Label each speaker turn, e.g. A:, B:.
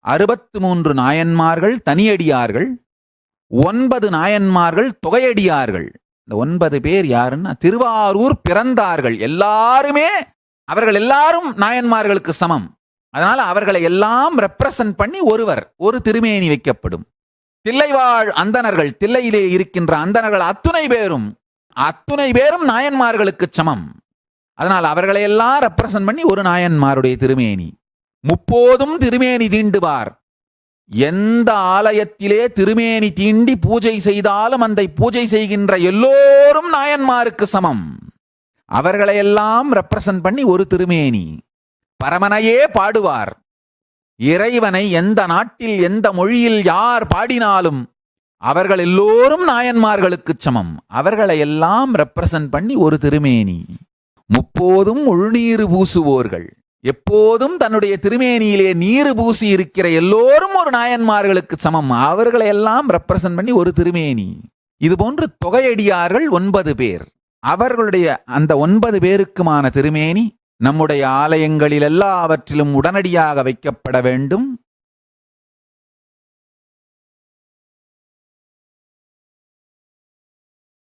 A: 63 நாயன்மார்கள் தனியடியார்கள், 9 நாயன்மார்கள் தொகையடியார்கள். இந்த 9 பேர் யாருன்னா திருவாரூர் பிறந்தார்கள். அவர்கள் எல்லாரும் நாயன்மார்களுக்கு சமம். அதனால அவர்களை எல்லாம் ரெப்ரசன்ட் பண்ணி ஒரு திருமேனி வைக்கப்படும். தில்லைவாழ் அந்தணர்கள், தில்லையிலே இருக்கின்ற அந்தணர்கள் அத்துணை பேரும் நாயன்மார்களுக்கு சமம். அதனால் அவர்களை எல்லாம் ரெப்ரசன்ட் பண்ணி ஒரு நாயன்மாருடைய திருமேனி. முப்போதும் திருமேனி தீண்டுவார். எந்த ஆலயத்திலே திருமேனி தீண்டி பூஜை செய்தாலும் அந்த பூஜை செய்கின்ற எல்லோரும் நாயன்மாருக்கு சமம். அவர்களையெல்லாம் ரெப்ரசன்ட் பண்ணி ஒரு திருமேனி. பரமனையே பாடுவார். இறைவனை எந்த நாட்டில் எந்த மொழியில் யார் பாடினாலும் அவர்கள் எல்லோரும் நாயன்மார்களுக்கு சமம். அவர்களை எல்லாம் ரெப்ரசன்ட் பண்ணி ஒரு திருமேனி. முப்போதும் உள்நீர் பூசுவோர்கள், எப்போதும் தன்னுடைய திருமேனியிலே நீர் பூசி இருக்கிற எல்லோரும் ஒரு நாயன்மார்களுக்கு சமம். அவர்களை எல்லாம் ரெப்ரசன்ட் பண்ணி ஒரு திருமேனி. இதுபோன்று தொகையடியார்கள் 9 பேர். அவர்களுடைய அந்த 9 பேருக்குமான திருமேனி நம்முடைய ஆலயங்களில் எல்லாவற்றிலும் உடனடியாக வைக்கப்பட வேண்டும்.